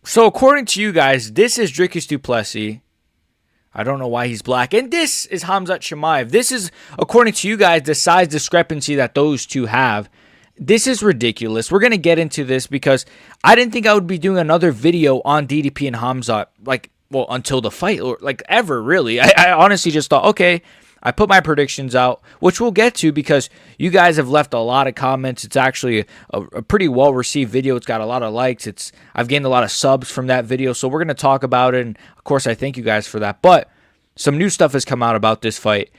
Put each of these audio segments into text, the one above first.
So according to you guys, this is Dricus du Plessis. I don't know why he's black. And this is Khamzat Chimaev. This is, according to you guys, the size discrepancy that those two have. This is ridiculous. We're going to get into this because I didn't think I would be doing another video on DDP and Khamzat, like, well, until the fight, or like ever, really. I honestly just thought, okay, I put my predictions out, which we'll get to because you guys have left a lot of comments. It's actually a pretty well-received video. It's got a lot of likes. I've gained a lot of subs from that video, so we're going to talk about it, and of course, I thank you guys for that. But some new stuff has come out about this fight.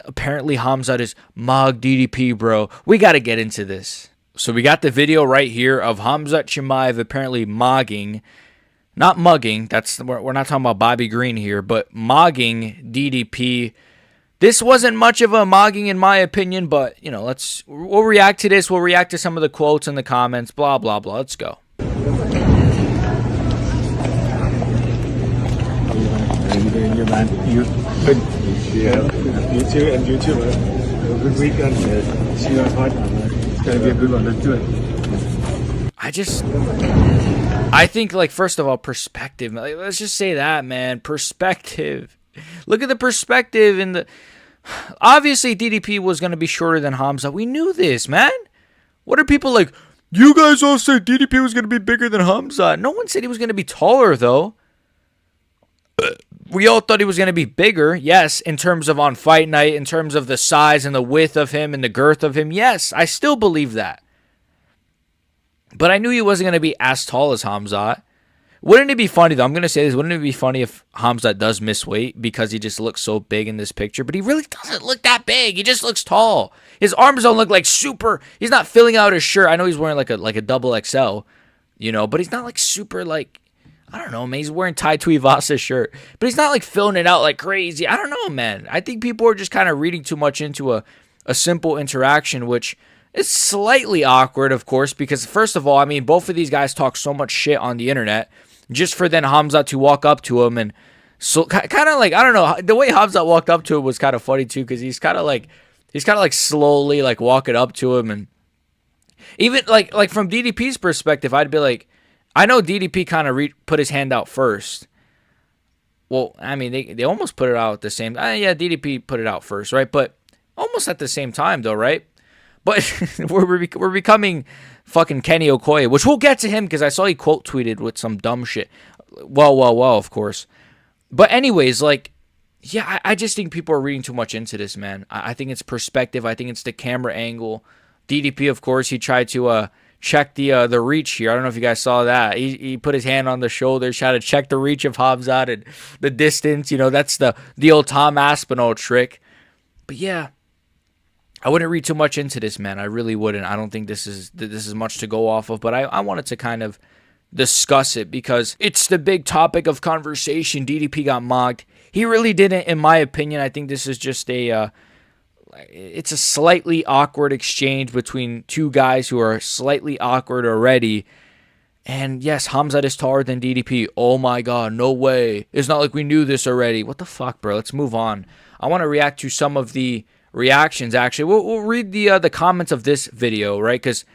Apparently, Khamzat is Mog DDP, bro. We got to get into this. So we got the video right here of Khamzat Chimaev apparently mogging, not mugging. We're not talking about Bobby Green here, but mogging DDP. This wasn't much of a mogging in my opinion, but, you know, we'll react to this. We'll react to some of the quotes in the comments, blah, blah, blah. Let's go. How you doing, you man? You good? Yeah. You too, and you too, man. Have a good weekend. See you on fight. It's going to be a good one. Let's do it. I think, like, first of all, perspective. Like, let's just say that, man. Perspective. Look at the perspective in the... Obviously, DDP was going to be shorter than Khamzat. We knew this, man. What are people like, you guys all said DDP was going to be bigger than Khamzat. No one said he was going to be taller, though. We all thought he was going to be bigger. Yes, in terms of on fight night, in terms of the size and the width of him and the girth of him. Yes, I still believe that. But I knew he wasn't going to be as tall as Khamzat. Wouldn't it be funny, though? I'm going to say this. Wouldn't it be funny if Khamzat does miss weight because he just looks so big in this picture? But he really doesn't look that big. He just looks tall. His arms don't look like super. He's not filling out his shirt. I know he's wearing like a double XL, you know, but he's not like super like, I don't know, man. He's wearing Tai Tuivasa's shirt. But he's not like filling it out like crazy. I don't know, man. I think people are just kind of reading too much into a simple interaction, which is slightly awkward, of course, because first of all, I mean, both of these guys talk so much shit on the internet. Just for then Khamzat to walk up to him and so kind of like, I don't know, the way Khamzat walked up to him was kind of funny too, because he's kind of like slowly like walking up to him, and even like from DDP's perspective, I'd be like, I know DDP kind of put his hand out first. Well, I mean, they almost put it out at the same. Yeah, DDP put it out first, right? But almost at the same time, though, right? But we're becoming fucking Kenny Okoye, which we'll get to him because I saw he quote tweeted with some dumb shit. Well, of course. But anyways, like, yeah, I just think people are reading too much into this, man. I think it's perspective. I think it's the camera angle. DDP, of course, he tried to check the reach here. I don't know if you guys saw that. He put his hand on the shoulder, tried to check the reach of Khamzat and the distance. You know, that's the old Tom Aspinall trick. But yeah, I wouldn't read too much into this, man. I really wouldn't. I don't think this is much to go off of, but I wanted to kind of discuss it because it's the big topic of conversation. DDP got mocked. He really didn't, in my opinion. I think this is just it's a slightly awkward exchange between two guys who are slightly awkward already. And yes, Khamzat is taller than DDP. Oh my God, no way. It's not like we knew this already. What the fuck, bro? Let's move on. I want to react to some of the reactions, actually. We'll read the comments of this video, right? Because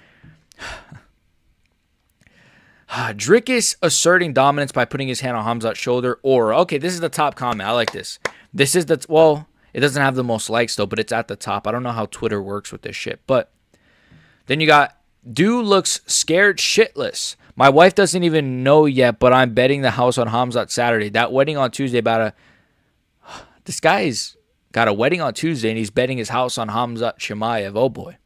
Dricus asserting dominance by putting his hand on Khamzat's shoulder. Or, okay, this is the top comment. I like this. This is the, well, it doesn't have the most likes, though, but it's at the top. I don't know how Twitter works with this shit. But then you got, dude looks scared shitless. My wife doesn't even know yet, but I'm betting the house on Khamzat Saturday. That wedding on Tuesday this guy's got a wedding on Tuesday, and he's betting his house on Khamzat Chimaev. Oh, boy.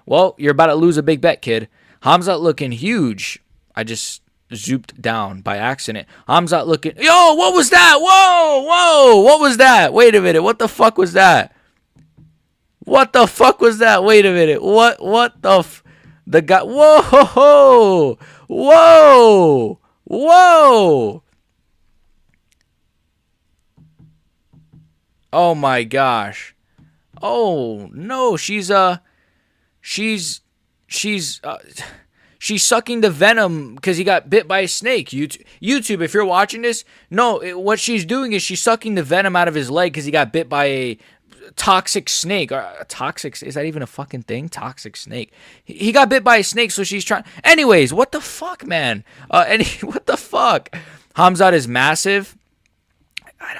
Well, you're about to lose a big bet, kid. Khamzat looking huge. I just zooped down by accident. Khamzat looking... Yo, what was that? Whoa. What was that? Wait a minute. What the fuck was that? What the fuck was that? Wait a minute. What the... The guy... Whoa. Oh my gosh. Oh no, she's sucking the venom because he got bit by a snake. YouTube, if you're watching this, no, what she's doing is she's sucking the venom out of his leg because he got bit by toxic snake. Toxic, is that even a fucking thing? Toxic snake. He got bit by a snake, so she's trying. Anyways, what the fuck, man? What the fuck? Khamzat is massive.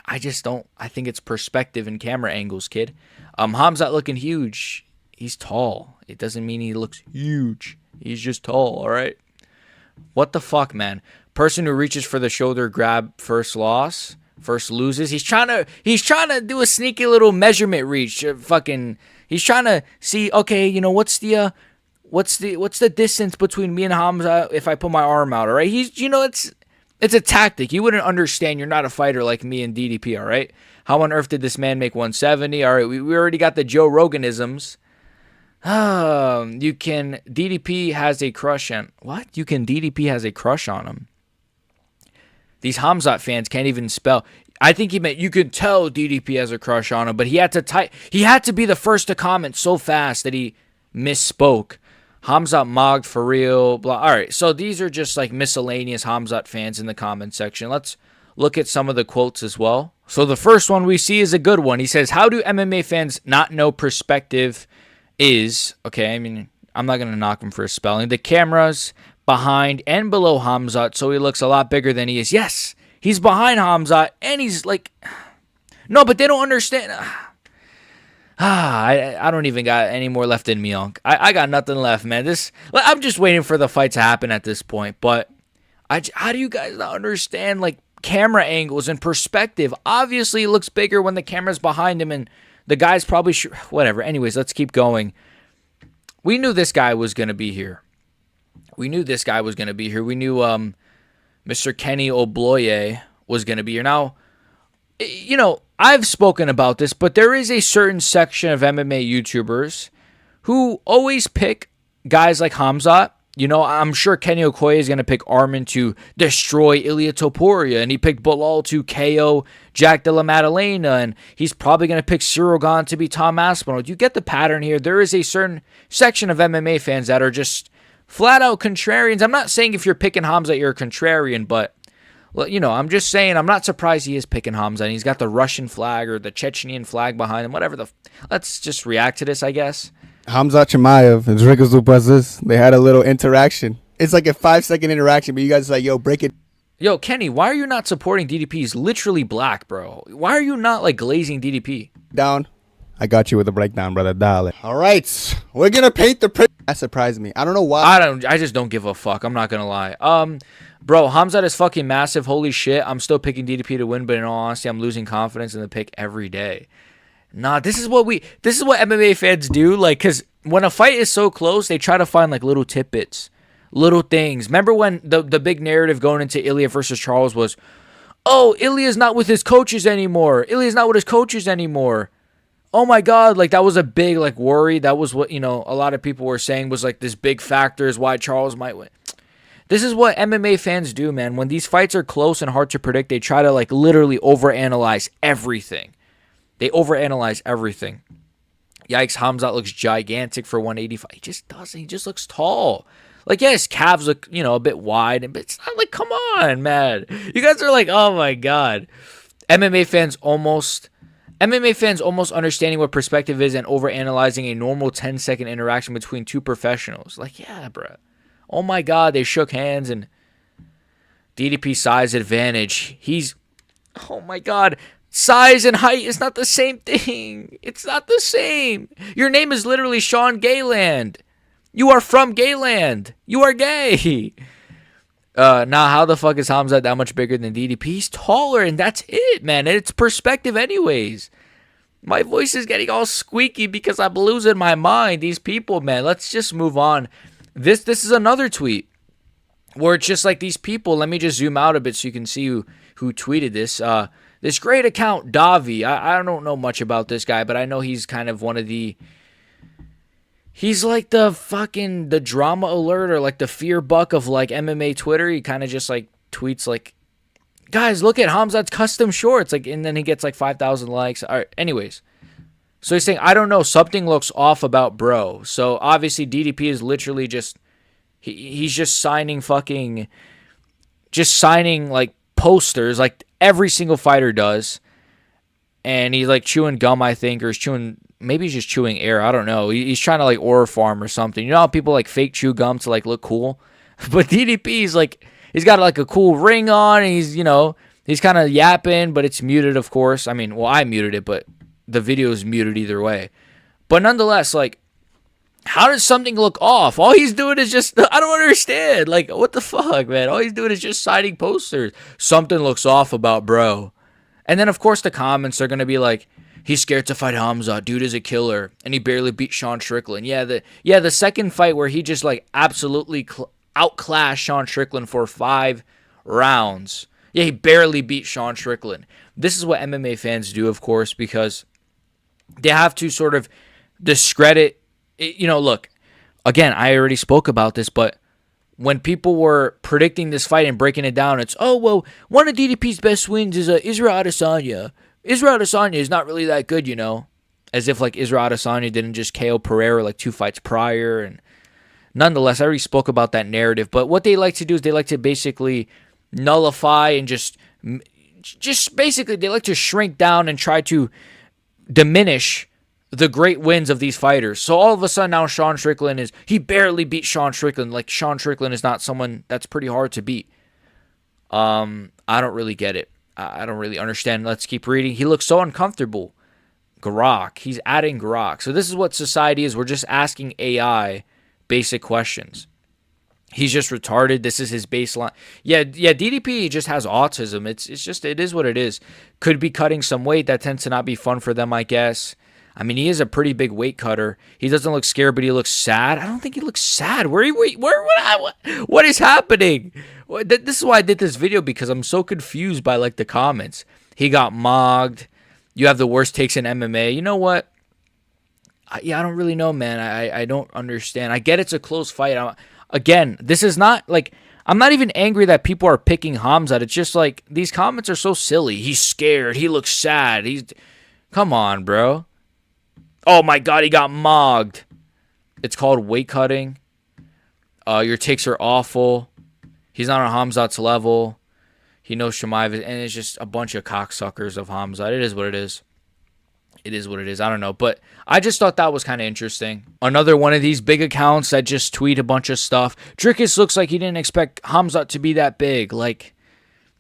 I just don't. I think it's perspective and camera angles, kid. Khamzat looking huge. He's tall. It doesn't mean he looks huge. He's just tall, all right? What the fuck, man? Person who reaches for the shoulder grab first loses. He's trying to do a sneaky little measurement reach. He's trying to see, okay, you know, what's the distance between me and Khamzat if I put my arm out, all right? It's a tactic. You wouldn't understand. You're not a fighter like me and DDP, all right? How on earth did this man make 170? All right, we already got the Joe Roganisms. DDP has a crush on... What? DDP has a crush on him. These Khamzat fans can't even spell. I think he meant you could tell DDP has a crush on him, but he had to be the first to comment so fast that he misspoke. Khamzat mogged for real. Blah. All right, so these are just like miscellaneous Khamzat fans in the comment section. Let's look at some of the quotes as well. So the first one we see is a good one. He says, "How do MMA fans not know perspective is?" Okay, I mean, I'm not going to knock him for his spelling. "The cameras behind and below Khamzat, so he looks a lot bigger than he is." Yes, he's behind Khamzat, and he's like... No, but they don't understand... I don't even got any more left in me, Unc. I got nothing left, man. I'm just waiting for the fight to happen at this point. But how do you guys not understand, like, camera angles and perspective? Obviously, it looks bigger when the camera's behind him, and the guy's probably whatever. Anyways, let's keep going. We knew this guy was going to be here. We knew Mr. Kenny Obloye was going to be here. Now, you know, I've spoken about this, but there is a certain section of MMA YouTubers who always pick guys like Khamzat. You know, I'm sure Kenny Okoye is going to pick Armin to destroy Ilia Topuria, and he picked Bilal to KO Jack Della Maddalena, and he's probably going to pick Cyril Gane to be Tom Aspinall. You get the pattern here. There is a certain section of MMA fans that are just flat out contrarians. I'm not saying if you're picking Khamzat, you're a contrarian, but, well, you know, I'm just saying I'm not surprised he is picking Khamzat. And he's got the Russian flag or the Chechenian flag behind him, whatever. Let's just react to this, I guess. Khamzat Chimaev and Dricus Plessis, they had a little interaction. It's like a 5-second interaction, but you guys are like, yo, break it. Yo, Kenny, why are you not supporting DDP? He's literally black, bro. Why are you not, like, glazing DDP? Down. I got you with the breakdown, brother. Darling. All right. We're going to paint the picture. That surprised me. I don't know why. I just don't give a fuck. I'm not going to lie. Bro, Khamzat is fucking massive. Holy shit. I'm still picking DDP to win, but in all honesty, I'm losing confidence in the pick every day. Nah, this is what MMA fans do. Like, because when a fight is so close, they try to find, like, little tidbits, little things. Remember when the big narrative going into Ilia versus Charles was, oh, Ilia's not with his coaches anymore. Oh my God, like, that was a big, like, worry. That was what, you know, a lot of people were saying was, like, this big factor is why Charles might win. This is what MMA fans do, man. When these fights are close and hard to predict, they try to, like, literally overanalyze everything. They overanalyze everything. Yikes, Khamzat looks gigantic for 185. He just doesn't. He just looks tall. Like, yeah, his calves look, you know, a bit wide, but it's not like, come on, man. You guys are like, oh my God. MMA fans almost understanding what perspective is and overanalyzing a normal 10-second interaction between two professionals. Like, yeah, bro. Oh my God, they shook hands and DDP size advantage. Oh my God. Size and height is not the same thing. It's not the same. Your name is literally Sean Gayland. You are from Gayland. You are gay. Now, how the fuck is Khamzat that much bigger than DDP? He's taller, and that's it, man. And it's perspective anyways. My voice is getting all squeaky because I'm losing my mind. These people, man. Let's just move on. This is another tweet where it's just like these people. Let me just zoom out a bit so you can see who tweeted this. This great account, Davi. I don't know much about this guy, but I know he's kind of one of the... He's like the drama alert or like the fear buck of like MMA Twitter. He kind of just like tweets like, guys, look at Khamzat's custom shorts. Like, and then he gets like 5,000 likes. All right, anyways. So he's saying, I don't know, something looks off about bro. So obviously DDP is literally just... He's just signing like posters like every single fighter does. and he's like chewing gum, I think, or maybe he's just chewing air. I don't know. He's trying to like aura farm or something. You know how people like fake chew gum to like look cool? But DDP's like, he's got like a cool ring on, and he's kind of yapping, but it's muted, of course. I mean, well, I muted it, but the video is muted either way. But nonetheless, like, how does something look off? All he's doing is just, I don't understand. Like, what the fuck, man? All he's doing is just citing posters. Something looks off about bro. And then, of course, the comments are going to be like, he's scared to fight Khamzat. Dude is a killer. And he barely beat Sean Strickland. Yeah, the second fight where he just, like, absolutely outclassed Sean Strickland for 5 rounds. Yeah, he barely beat Sean Strickland. This is what MMA fans do, of course, because they have to sort of discredit. You know, look, again, I already spoke about this, but when people were predicting this fight and breaking it down, it's, oh, well, one of DDP's best wins is Israel Adesanya. Israel Adesanya is not really that good, you know, as if, like, Israel Adesanya didn't just KO Pereira, like, 2 fights prior. And nonetheless, I already spoke about that narrative. But what they like to do is they like to basically nullify and just basically they like to shrink down and try to diminish the great wins of these fighters. So all of a sudden now Sean Strickland he barely beat Sean Strickland. Like, Sean Strickland is not someone that's pretty hard to beat. I don't really get it. I don't really understand. Let's keep reading. He looks so uncomfortable. Grok. He's adding Grok. So this is what society is. We're just asking AI basic questions. He's just retarded. This is his baseline. Yeah, DDP just has autism. It is what it is. Could be cutting some weight. That tends to not be fun for them, I guess. I mean, he is a pretty big weight cutter. He doesn't look scared, but he looks sad. I don't think he looks sad. What is happening? This is why I did this video, because I'm so confused by, like, the comments. He got mogged. You have the worst takes in MMA. You know what? I don't really know, man. I don't understand. I get it's a close fight. Again, this is not, like, I'm not even angry that people are picking Khamzat. It's just, like, these comments are so silly. He's scared. He looks sad. Come on, bro. Oh, my God, he got mogged. It's called weight cutting. Your takes are awful. He's not on Khamzat's level. He knows Chimaev, and it's just a bunch of cocksuckers of Khamzat. It is what it is. It is what it is. I don't know. But I just thought that was kind of interesting. Another one of these big accounts that just tweet a bunch of stuff. Dricus looks like he didn't expect Khamzat to be that big. Like,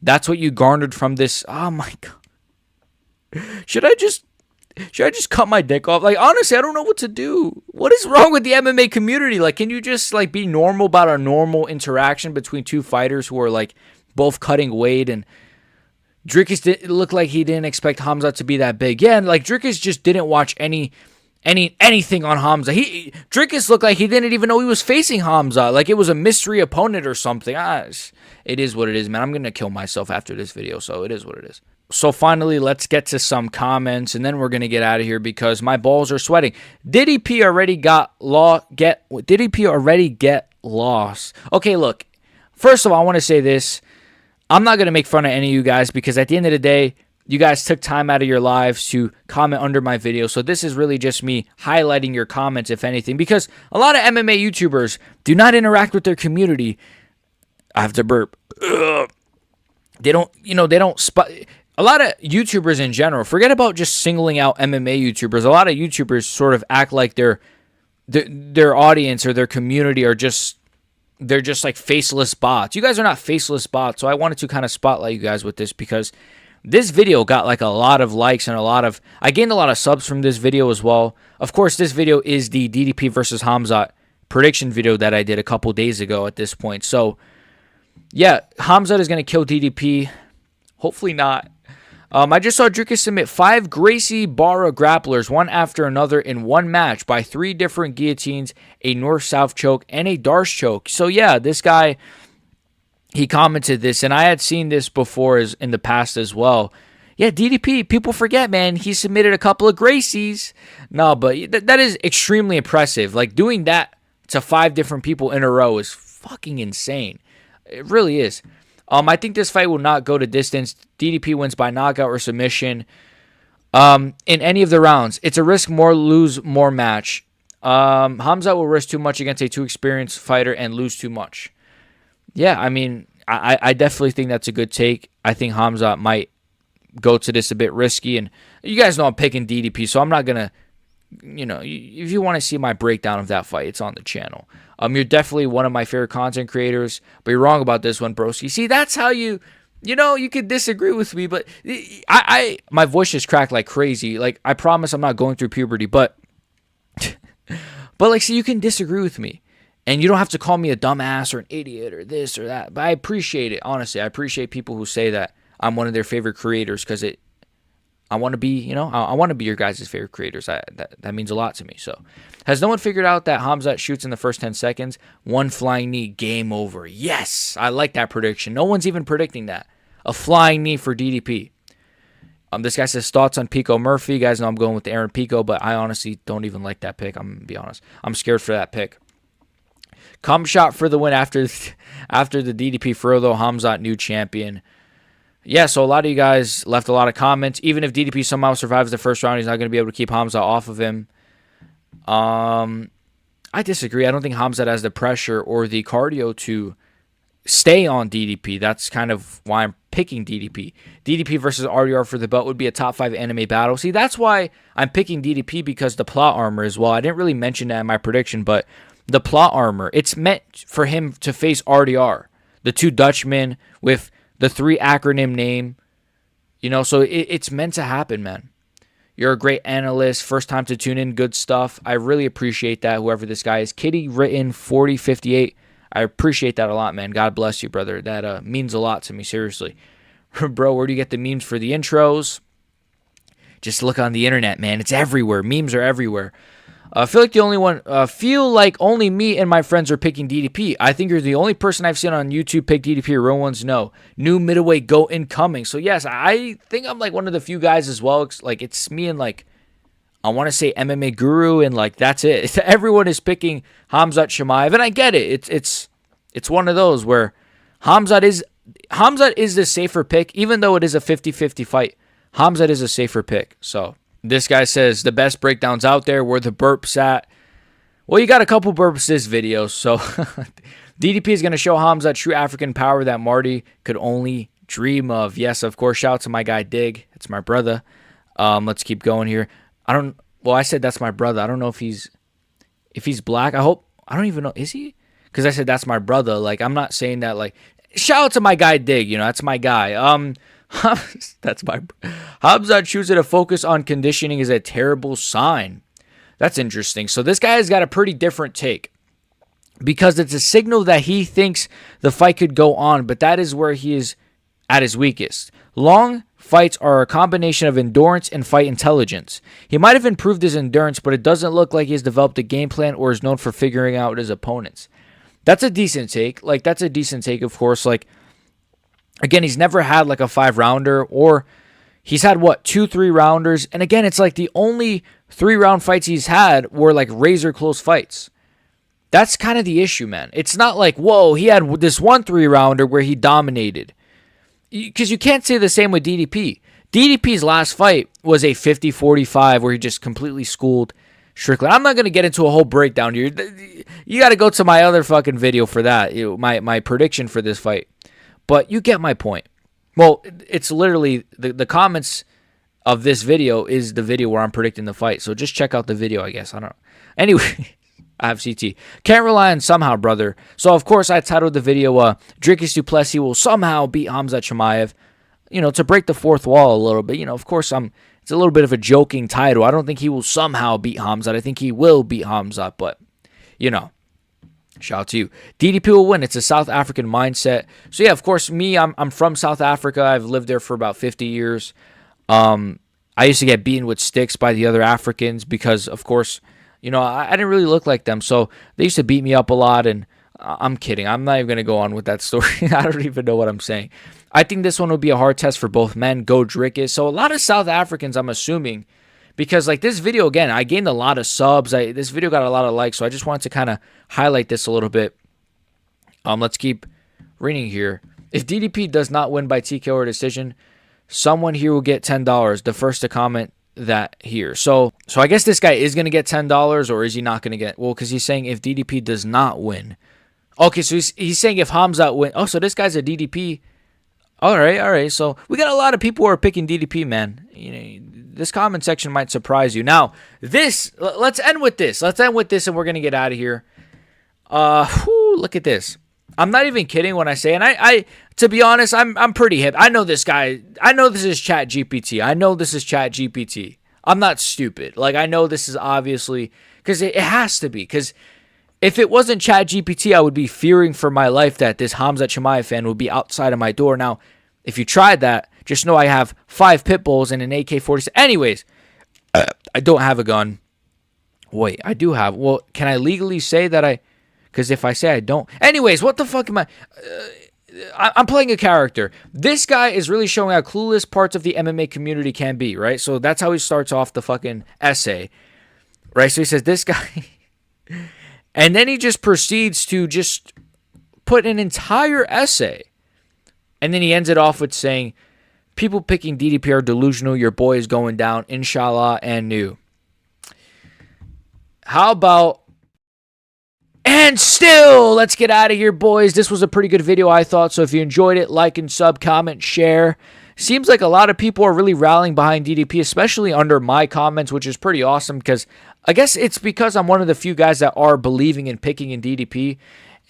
that's what you garnered from this. Oh, my God. Should I just cut my dick off? Like, honestly, I don't know what to do. What is wrong with the MMA community? Like, can you just, like, be normal about a normal interaction between two fighters who are, like, both cutting weight? And Dricus looked like he didn't expect Khamzat to be that big. Yeah, and, like, Dricus just didn't watch anything on Khamzat. Dricus looked like he didn't even know he was facing Khamzat. Like, it was a mystery opponent or something. It is what it is, man. I'm going to kill myself after this video, so it is what it is. So finally, let's get to some comments, and then we're going to get out of here because my balls are sweating. DDP already get lost? Okay, look. First of all, I want to say this. I'm not going to make fun of any of you guys because at the end of the day, you guys took time out of your lives to comment under my video. So this is really just me highlighting your comments, if anything, because a lot of MMA YouTubers do not interact with their community. I have to burp. Ugh. They don't spot. A lot of YouTubers in general, forget about just singling out MMA YouTubers. A lot of YouTubers sort of act like their audience or their community are just, they're just like faceless bots. You guys are not faceless bots, so I wanted to kind of spotlight you guys with this because this video got like a lot of likes and I gained a lot of subs from this video as well. Of course, this video is the DDP versus Khamzat prediction video that I did a couple days ago at this point. So, yeah, Khamzat is going to kill DDP. Hopefully not. I just saw Dricus submit 5 Gracie Barra grapplers, one after another in one match by 3 different guillotines, a north-south choke, and a Darce choke. So, yeah, this guy, he commented this, and I had seen this before in the past as well. Yeah, DDP, people forget, man, he submitted a couple of Gracies. No, but that is extremely impressive. Like, doing that to 5 different people in a row is fucking insane. It really is. I think this fight will not go to distance. DDP wins by knockout or submission. In any of the rounds, it's a risk more, lose more match. Khamzat will risk too much against a too experienced fighter and lose too much. Yeah, I mean, I definitely think that's a good take. I think Khamzat might go to this a bit risky. And you guys know I'm picking DDP, so I'm not going to, if you want to see my breakdown of that fight, it's on the channel. You're definitely one of my favorite content creators, but you're wrong about this one, broski. See, that's how you could disagree with me, but my voice just cracked like crazy. Like, I promise I'm not going through puberty, but like, see, you can disagree with me, and you don't have to call me a dumbass or an idiot or this or that, but I appreciate it. Honestly, I appreciate people who say that I'm one of their favorite creators, because I want to be, I want to be your guys' favorite creators. That means a lot to me. So, has no one figured out that Khamzat shoots in the first 10 seconds? One flying knee, game over. Yes, I like that prediction. No one's even predicting that. A flying knee for DDP. This guy says thoughts on Pico Murphy. You guys know I'm going with Aaron Pico, but I honestly don't even like that pick. I'm going to be honest. I'm scared for that pick. Khamzat for the win after the DDP furlough. Khamzat new champion. Yeah, so a lot of you guys left a lot of comments. Even if DDP somehow survives the first round, he's not going to be able to keep Khamzat off of him. I disagree. I don't think Khamzat has the pressure or the cardio to stay on DDP. That's kind of why I'm picking DDP. DDP versus RDR for the belt would be a top 5 anime battle. See, that's why I'm picking DDP, because the plot armor as well. I didn't really mention that in my prediction, but the plot armor, it's meant for him to face RDR, the two Dutchmen with the 3 acronym name, so it's meant to happen, man. You're a great analyst. First time to tune in. Good stuff. I really appreciate that, whoever this guy is. Kitty written 4058. I appreciate that a lot, man. God bless you, brother. That means a lot to me, seriously. Bro, where do you get the memes for the intros? Just look on the internet, man. It's everywhere. Memes are everywhere. I feel like only me and my friends are picking DDP. I think you're the only person I've seen on YouTube pick DDP. Real ones know. New middleweight GOAT incoming. So yes, I think I'm like one of the few guys as well. Like, it's me and like, I want to say MMA Guru, and like that's it. Everyone is picking Khamzat Chimaev, and I get it. It's one of those where Khamzat is the safer pick, even though it is a 50-50 fight. Khamzat is a safer pick. So this guy says the best breakdowns out there, where the burps at. Well, you got a couple burps this video, so DDP is going to show Khamzat true African power that Marty could only dream of. Yes, of course. Shout out to my guy Dig. It's my brother. Let's keep going here. I said that's my brother. I don't know if he's black. I don't even know. Is he? Because I said that's my brother. Like, I'm not saying that. Like, shout out to my guy Dig. That's my guy. That's my Khamzat choosing to focus on conditioning is a terrible sign. That's interesting. So this guy has got a pretty different take, because it's a signal that he thinks the fight could go on, but that is where he is at his weakest. Long fights are a combination of endurance and fight intelligence. He might have improved his endurance, but it doesn't look like he's developed a game plan or is known for figuring out his opponents. That's a decent take. Like, that's a decent take, of course. Like, again, he's never had like a 5-rounder, or he's had 2 3-rounders. And again, it's like the only 3-round fights he's had were like razor close fights. That's kind of the issue, man. It's not like, whoa, he had this 1 3-rounder where he dominated. Because you can't say the same with DDP. DDP's last fight was a 50-45 where he just completely schooled Strickland. I'm not going to get into a whole breakdown here. You got to go to my other fucking video for that. My prediction for this fight. But you get my point. Well, it's literally the comments of this video is the video where I'm predicting the fight. So just check out the video, I guess. I don't know. Anyway, I have CT. Can't rely on somehow, brother. So, of course, I titled the video, Dricus du Plessis will somehow beat Khamzat Chimaev. To break the fourth wall a little bit. Of course, it's a little bit of a joking title. I don't think he will somehow beat Khamzat. I think he will beat Khamzat, but, shout out to you. DDP will win. It's a South African mindset. So, yeah, of course, me, I'm from South Africa. I've lived there for about 50 years. I used to get beaten with sticks by the other Africans because, of course, I didn't really look like them. So they used to beat me up a lot, and I'm kidding. I'm not even going to go on with that story. I don't even know what I'm saying. I think this one will be a hard test for both men. Go Dricus. So a lot of South Africans, I'm assuming, because like this video, again, I gained a lot of subs. This video got a lot of likes, so I just wanted to kind of highlight this a little bit. Let's keep reading here. If DDP does not win by TKO or decision, someone here will get $10. The first to comment that here. So I guess this guy is going to get $10, or is he not going to get? Well, because he's saying if DDP does not win. Okay, so he's saying if Khamzat win. Oh, so this guy's a DDP All right. So we got a lot of people who are picking DDP, man. You know, this comment section might surprise you. Now, let's end with this. Let's end with this, and we're gonna get out of here. Look at this. I'm not even kidding when I say, and I to be honest, I'm pretty hip. I know this guy. I know this is Chat GPT. I know this is Chat GPT. I'm not stupid. Like, I know this is obviously, because it has to be. Because if it wasn't Chat GPT, I would be fearing for my life that this Khamzat Chimaev fan would be outside of my door. Now, if you tried that, just know I have 5 pit bulls and an AK-47. Anyways, I don't have a gun. Wait, I do have. Well, can I legally say that I? Because if I say I don't. Anyways, what the fuck am I? I'm playing a character. This guy is really showing how clueless parts of the MMA community can be, right? So that's how he starts off the fucking essay, right? So he says, this guy. And then he just proceeds to just put an entire essay. And then he ends it off with saying, people picking DDP are delusional. Your boy is going down, inshallah, and new. How about... And still, let's get out of here, boys. This was a pretty good video, I thought. So if you enjoyed it, like and sub, comment, share. Seems like a lot of people are really rallying behind DDP, especially under my comments, which is pretty awesome because I guess it's because I'm one of the few guys that are believing in picking in DDP.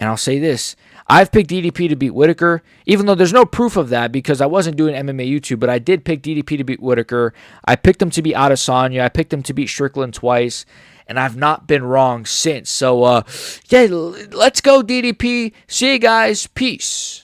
And I'll say this. I've picked DDP to beat Whitaker, even though there's no proof of that because I wasn't doing MMA YouTube, but I did pick DDP to beat Whitaker. I picked him to beat Adesanya. I picked him to beat Strickland twice. And I've not been wrong since. So, yeah, let's go, DDP. See you guys. Peace.